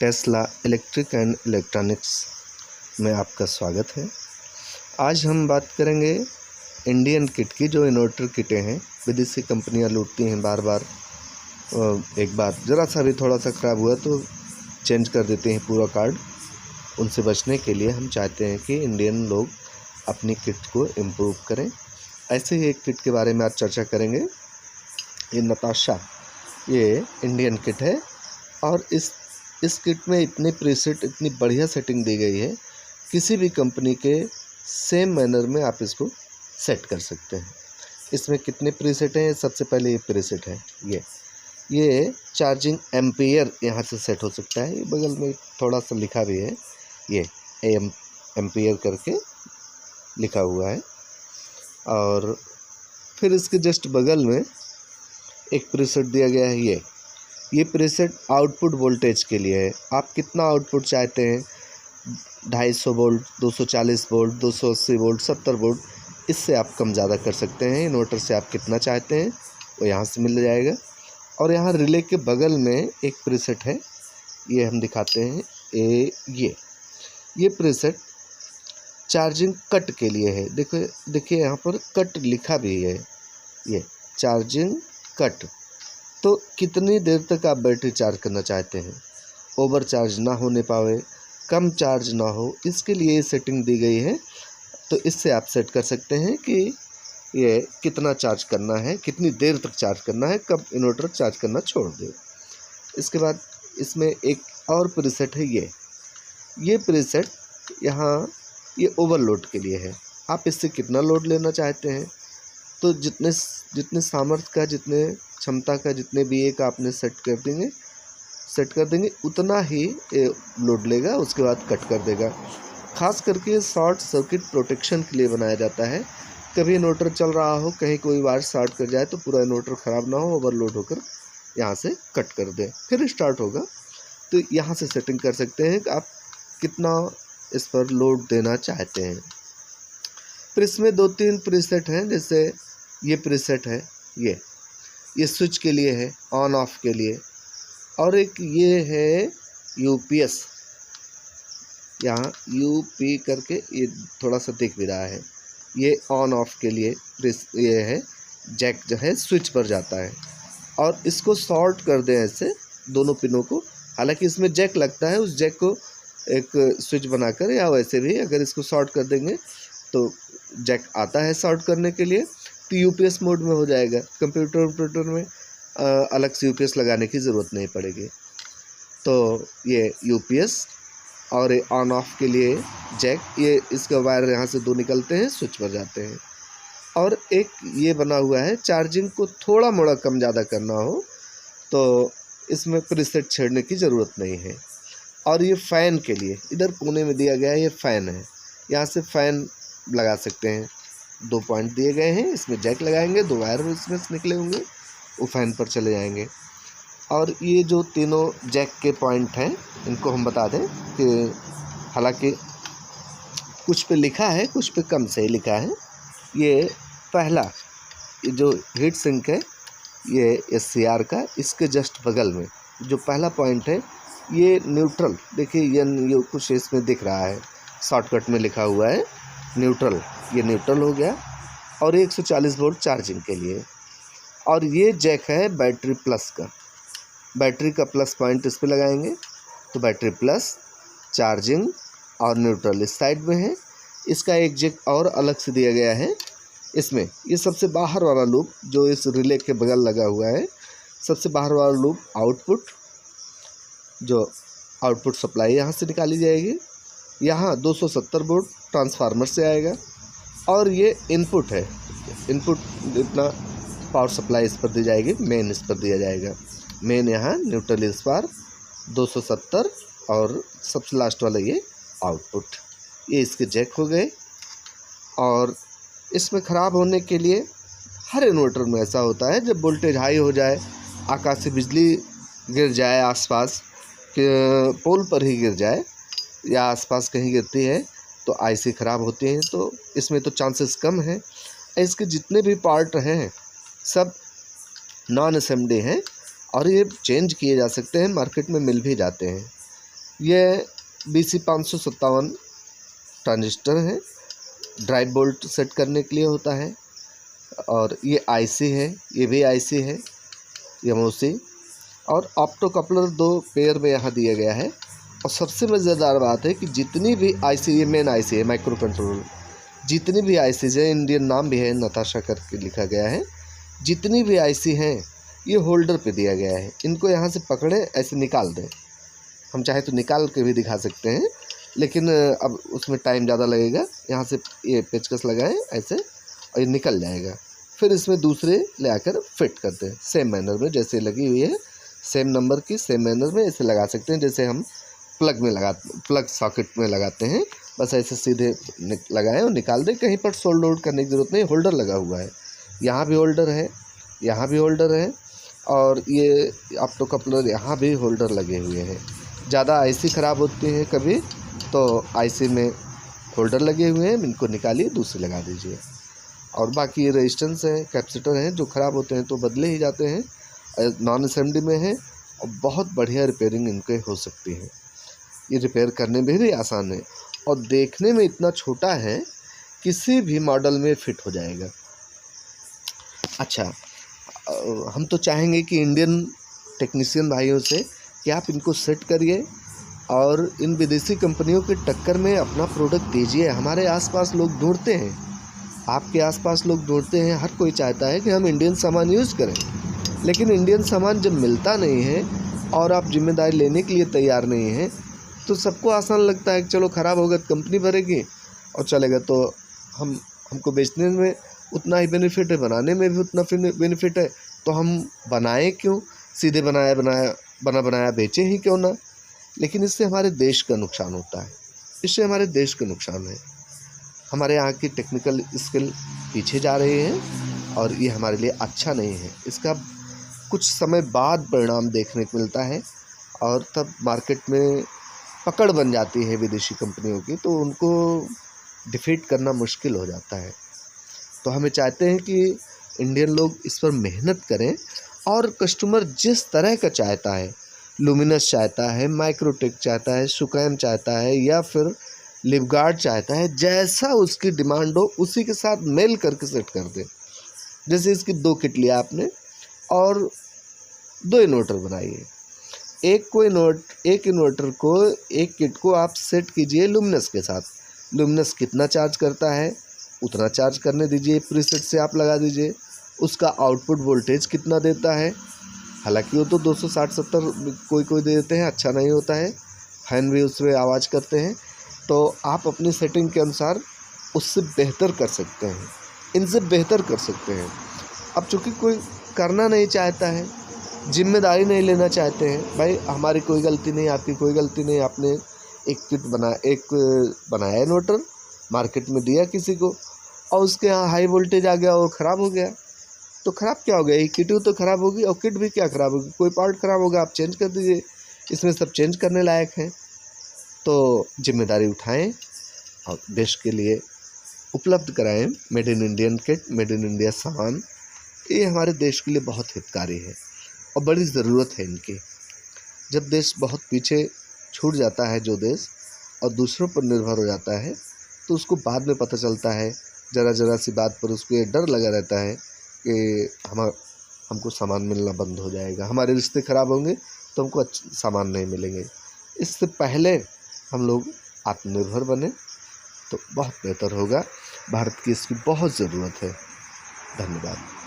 Tesla electric and electronics में आपका स्वागत है। आज हम बात करेंगे इंडियन किट की। जो इन्वर्टर किटें हैं, विदेशी कंपनियां लूटती हैं बार बार। एक बार ज़रा सा भी थोड़ा सा ख़राब हुआ तो चेंज कर देते हैं पूरा कार्ड। उनसे बचने के लिए हम चाहते हैं कि इंडियन लोग अपनी किट को इम्प्रूव करें। ऐसे ही एक किट के बारे में आज चर्चा करेंगे। ये नताशा, ये इंडियन किट है और इस किट में इतनी प्रीसेट, इतनी बढ़िया सेटिंग दी गई है, किसी भी कंपनी के सेम मैनर में आप इसको सेट कर सकते हैं। इसमें कितने प्रीसेट हैं? सबसे पहले ये प्रीसेट है, ये चार्जिंग एम्पियर यहाँ से सेट हो सकता है। ये बगल में थोड़ा सा लिखा भी है, ये एम्पियर करके लिखा हुआ है। और फिर इसके जस्ट बगल में एक प्रीसेट दिया गया है। ये प्रीसेट आउटपुट वोल्टेज के लिए है। आप कितना आउटपुट चाहते हैं, 250 वोल्ट, 240 वोल्ट, 280 वोल्ट, 70 वोल्ट, इससे आप कम ज़्यादा कर सकते हैं। इन्वर्टर से आप कितना चाहते हैं वो यहाँ से मिल जाएगा। और यहाँ रिले के बगल में एक प्रीसेट है, ये हम दिखाते हैं। ये प्रीसेट चार्जिंग कट के लिए है। देखिए यहाँ पर कट लिखा भी है, ये चार्जिंग कट। तो कितनी देर तक आप बैटरी चार्ज करना चाहते हैं, ओवर चार्ज ना होने पावे, कम चार्ज ना हो, इसके लिए ये सेटिंग दी गई है। तो इससे आप सेट कर सकते हैं कि ये कितना चार्ज करना है, कितनी देर तक चार्ज करना है, कब इन्वर्टर चार्ज करना छोड़ दे। इसके बाद इसमें एक और प्रीसेट है, ये प्रीसेट यहाँ ये ओवरलोड के लिए है। आप इससे कितना लोड लेना चाहते हैं, तो जितने सामर्थ्य का, जितने क्षमता का, जितने भी एक आपने सेट कर देंगे उतना ही लोड लेगा। उसके बाद कट कर देगा। खास करके शॉर्ट सर्किट प्रोटेक्शन के लिए बनाया जाता है। कभी इन्वर्टर चल रहा हो, कहीं कोई वायर शॉर्ट कर जाए तो पूरा इन्वर्टर ख़राब ना हो, ओवरलोड होकर यहाँ से कट कर दे, फिर स्टार्ट होगा। तो यहाँ से सेटिंग कर सकते हैं कि आप कितना इस पर लोड देना चाहते हैं। फिर इसमें 2-3 प्रीसेट हैं। जैसे ये प्रीसेट है, ये स्विच के लिए है, ऑन ऑफ के लिए। और एक ये है यूपीएस, यहाँ यूपी करके ये थोड़ा सा दिख भी रहा है, ये ऑन ऑफ के लिए ये है। जैक जो है स्विच पर जाता है और इसको शॉर्ट कर दें ऐसे दोनों पिनों को। हालांकि इसमें जैक लगता है, उस जैक को एक स्विच बनाकर या वैसे भी अगर इसको शॉर्ट कर देंगे तो जैक आता है शॉर्ट करने के लिए, तो यूपीएस मोड में हो जाएगा। कंप्यूटर में अलग से यूपीएस लगाने की ज़रूरत नहीं पड़ेगी। तो ये यूपीएस और ऑन ऑफ के लिए जैक, ये इसका वायर यहाँ से 2 निकलते हैं, स्विच पर जाते हैं। और एक ये बना हुआ है, चार्जिंग को थोड़ा मोड़ा कम ज़्यादा करना हो तो इसमें प्रीसेट छेड़ने की ज़रूरत नहीं है। और ये फ़ैन के लिए इधर कोने में दिया गया है, ये फ़ैन है। यहाँ से फ़ैन लगा सकते हैं। 2 पॉइंट दिए गए हैं, इसमें जैक लगाएंगे, 2 वायर इसमें से निकले होंगे, वो फ़ैन पर चले जाएंगे। और ये जो तीनों जैक के पॉइंट हैं, इनको हम बता दें कि हालांकि कुछ पे लिखा है, कुछ पे कम से लिखा है। ये पहला, ये जो हीट सिंक है, ये SCR का, इसके जस्ट बगल में जो पहला पॉइंट है, ये न्यूट्रल। देखिए ये कुछ इसमें दिख रहा है, शॉर्टकट में लिखा हुआ है न्यूट्रल, ये न्यूट्रल हो गया। और 140 वोल्ट चार्जिंग के लिए। और ये जैक है बैटरी प्लस का, बैटरी का प्लस पॉइंट इस पर लगाएंगे तो बैटरी प्लस, चार्जिंग और न्यूट्रल इस साइड में है। इसका एक जैक और अलग से दिया गया है इसमें। ये सबसे बाहर वाला लूप जो इस रिले के बगल लगा हुआ है, सबसे बाहर वाला लूप आउटपुट, जो आउटपुट सप्लाई यहाँ से निकाली जाएगी। यहाँ 270 वोल्ट ट्रांसफार्मर से आएगा। और ये इनपुट है, इनपुट इतना पावर सप्लाई इस पर दी जाएगी, मेन इस पर दिया जाएगा। मेन यहाँ, न्यूट्रल इस पर 270 और सबसे लास्ट वाला ये आउटपुट। ये इसके जैक हो गए। और इसमें ख़राब होने के लिए हर इन्वर्टर में ऐसा होता है, जब वोल्टेज हाई हो जाए, आकाश से बिजली गिर जाए, आसपास के पोल पर ही गिर जाए या आसपास कहीं गिरती है तो आईसी ख़राब होती हैं। तो इसमें तो चांसेस कम हैं। इसके जितने भी पार्ट हैं सब नॉन असेंबली हैं और ये चेंज किए जा सकते हैं, मार्केट में मिल भी जाते हैं। ये BC557 ट्रांजिस्टर है, ड्राइव बोल्ट सेट करने के लिए होता है। और ये IC है, ये भी IC है MOC। और ऑप्टो कपलर 2 पेयर में यहाँ दिया गया है। और सबसे मज़ेदार बात है कि जितनी भी IC, ये मेन IC है माइक्रो कंट्रोलर, जितनी भी ICs है, इंडियन नाम भी है, नताशा करके लिखा गया है, जितनी भी IC हैं ये होल्डर पे दिया गया है। इनको यहाँ से पकड़े ऐसे निकाल दें, हम चाहे तो निकाल के भी दिखा सकते हैं, लेकिन अब उसमें टाइम ज़्यादा लगेगा। यहाँ से ये पेचकस लगाएं ऐसे और ये निकल जाएगा। फिर इसमें दूसरे ले आकर फिट करते हैं सेम मैनर में, जैसे लगी हुई है सेम नंबर की, सेम मैनर में ऐसे लगा सकते हैं जैसे हम प्लग सॉकेट में लगाते हैं। बस ऐसे सीधे लगाएं और निकाल दें, कहीं पर सोल्ड करने की ज़रूरत नहीं। होल्डर लगा हुआ है, यहाँ भी होल्डर है, यहाँ भी होल्डर है, और ये ऑप्टो कपलर यहाँ भी होल्डर लगे हुए हैं। ज़्यादा IC ख़राब होती है कभी तो IC में होल्डर लगे हुए हैं, इनको निकालिए दूसरे लगा दीजिए। और बाकी रेजिस्टेंस है, कैपेसिटर हैं, जो ख़राब होते हैं तो बदले ही जाते हैं। नॉन असेंबली में है और बहुत बढ़िया रिपेयरिंग इनके हो सकती है। ये रिपेयर करने में भी आसान है और देखने में इतना छोटा है, किसी भी मॉडल में फिट हो जाएगा। अच्छा, हम तो चाहेंगे कि इंडियन टेक्नीशियन भाइयों से कि आप इनको सेट करिए और इन विदेशी कंपनियों की टक्कर में अपना प्रोडक्ट दीजिए। हमारे आसपास लोग ढूंढते हैं, आपके आसपास लोग ढूंढते हैं, हर कोई चाहता है कि हम इंडियन सामान यूज़ करें, लेकिन इंडियन सामान जब मिलता नहीं है और आप जिम्मेदारी लेने के लिए तैयार नहीं हैं तो सबको आसान लगता है कि चलो ख़राब होगा तो कंपनी भरेगी और चलेगा, तो हमको बेचने में उतना ही बेनिफिट है, बनाने में भी उतना बेनिफिट है, तो हम बनाएं क्यों? सीधे बनाया बेचें ही क्यों ना। लेकिन इससे हमारे देश का नुकसान होता है, इससे हमारे देश का नुकसान है। हमारे यहाँ की टेक्निकल स्किल पीछे जा रही है और ये हमारे लिए अच्छा नहीं है। इसका कुछ समय बाद परिणाम देखने को मिलता है और तब मार्केट में पकड़ बन जाती है विदेशी कंपनियों की, तो उनको डिफीट करना मुश्किल हो जाता है। तो हमें चाहते हैं कि इंडियन लोग इस पर मेहनत करें और कस्टमर जिस तरह का चाहता है, लुमिनस चाहता है, माइक्रोटेक चाहता है, सुकैम चाहता है या फिर लिवगार्ड चाहता है, जैसा उसकी डिमांड हो उसी के साथ मेल करके सेट कर दे। जैसे इसकी 2 किट लिया आपने और 2 इन्वर्टर बनाइए। एक इन्वर्टर को, एक किट को आप सेट कीजिए लुमिनस के साथ। लुमिनस कितना चार्ज करता है उतना चार्ज करने दीजिए, प्रीसेट से आप लगा दीजिए। उसका आउटपुट वोल्टेज कितना देता है, हालांकि वो तो 260-70 कोई दे देते हैं, अच्छा नहीं होता है, फैन भी उसमें आवाज़ करते हैं, तो आप अपनी सेटिंग के अनुसार उससे बेहतर कर सकते हैं, इनसे बेहतर कर सकते हैं। अब चूँकि कोई करना नहीं चाहता है, जिम्मेदारी नहीं लेना चाहते हैं, भाई हमारी कोई गलती नहीं, आपकी कोई गलती नहीं, आपने एक बनाया इन्वर्टर, मार्केट में दिया किसी को और उसके यहाँ हाई वोल्टेज आ गया और ख़राब हो गया, तो ख़राब क्या हो गया? ये किट तो ख़राब होगी और किट भी क्या ख़राब होगी, कोई पार्ट ख़राब होगा आप चेंज कर दीजिए, इसमें सब चेंज करने लायक हैं। तो जिम्मेदारी उठाएं और देश के लिए उपलब्ध कराएं made in Indian kit, made in India सामान। ये हमारे देश के लिए बहुत हितकारी है और बड़ी ज़रूरत है इनकी। जब देश बहुत पीछे छूट जाता है जो देश और दूसरों पर निर्भर हो जाता है, तो उसको बाद में पता चलता है, ज़रा सी बात पर उसको ये डर लगा रहता है कि हमको सामान मिलना बंद हो जाएगा, हमारे रिश्ते ख़राब होंगे तो हमको सामान नहीं मिलेंगे। इससे पहले हम लोग आत्मनिर्भर बने तो बहुत बेहतर होगा। भारत की इसकी बहुत ज़रूरत है। धन्यवाद।